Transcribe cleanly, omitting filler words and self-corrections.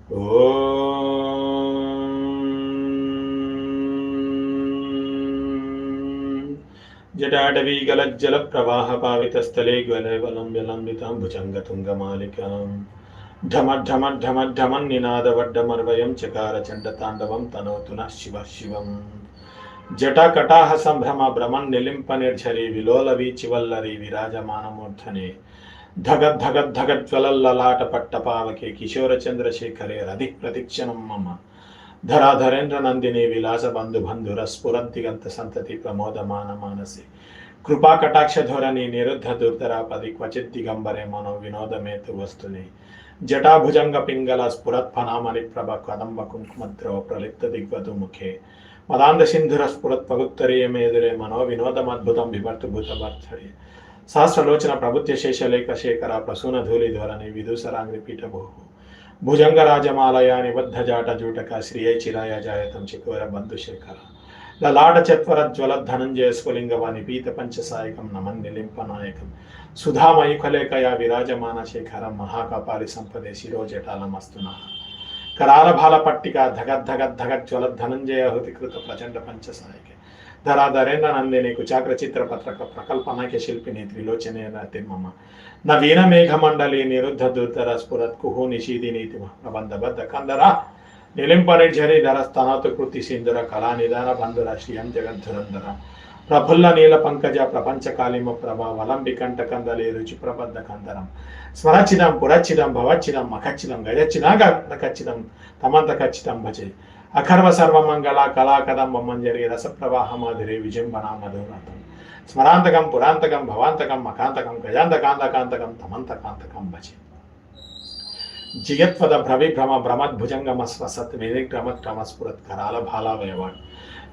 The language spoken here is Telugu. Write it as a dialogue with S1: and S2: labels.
S1: ఓం జటాటవీగలజ్జలప్రవాహపావితస్థలే గ్వలవలం విలంబితాం భుజంగతుంగమాలికాం ఢమఢమఢమఢమన్నినాదవడ్డమర్వయం చకార చండతాండవం తనోతు నః శివ శివం. జటాకటాహ సంభ్రమ భ్రమన్ నిలింప నిర్ఝరి విలోల వీచివల్లరి విరాజమానమూర్ధనే ధగద్ధగద్ధగజ్వలల్లలాట పట్టపావకే కిశోర చంద్రశేఖరే రది ప్రతిక్షణం మమ ధరాధరేంద్ర నందిని విలాస బంధు బంధుర స్ఫురంతిగంత సంతతి ప్రమోదమాన మానసి కృపా కటాక్ష ధోరణి నిరుద్ధ దుర్ధరాపది క్వచిత్ దిగంబరే మనో వినోదమేతు వస్తుని జటాభుజంగ పింగళ స్ఫురత్ఫనామణి ప్రభ కదంబ కుంకుమద్రవ ప్రలిప్త దిగ్వధు ముఖే మదాంధ సింధుర స్ఫురత్ పగుత్తరీయమేదురే మనో వినోదమద్భుతం విభర్తు భూతభర్తరే సహస్రలోచన ప్రభుత్వ శేషలేఖ శేఖర ప్రసూన ధూళి ధోరణి విదూసరాంగ్రి పీఠభూ భుజంగరాజమాలయ నిబద్ధ జాట జూటక శ్రీయ చిరాయ జాయతం చికోర బంధుశేఖర లలాట చత్వర జ్వల ధనంజయ స్ఫులింగవాణి పీత పంచసాయకం నమన్ నిలింపనాయకం సుధామయుఖలేఖయా విరాజమాన శేఖరం మహాకపాలి సంపదే శిరోజటాలమస్తున करालभाल पट्टिका धगद्धगद्धगज्वल धनंजय हृतिकृत प्रचंड पंचसायके धराधरेन्द्र नंदिनी कुचाग्र चित्र पत्रक प्रकल्पना के शिल्पिनी त्रिलोचने मम नवीन मेघमंडली निरुद्ध दुर्धर स्फुरत कुहु निशीदी नीति प्रबंधबद्ध कंदरा निलिंपनिर्झरी धर स्तनतु कृति सिंधुर कला निदान बंधुर श्रियं जगद्धुरंधर प्रफुल्ल नील पंकज प्रपंच कालिम प्रभा वलंबिकंठ कंदली रुचि प्रबद्ध कंदरम स्मरचिदं पुरचिदं भवचिदं मखचिदं गजचिदं गखचिदं तमंतखचिदं भजे अखर्व सर्वमंगला कला कदंब मंजरी रस प्रवाह माधुरी विजृंभणा मधुरतम स्मरांतकं पुरांतकं भवांतकं मकांतकं गजांतकांतकांतकं तमंतकांतकं भजे जियत्वद भ्रविभ्रम भ्रमद्भुजंगम स्वसत् विनिग्रमत् क्रमस्फुरत् कराल भाला वयवान्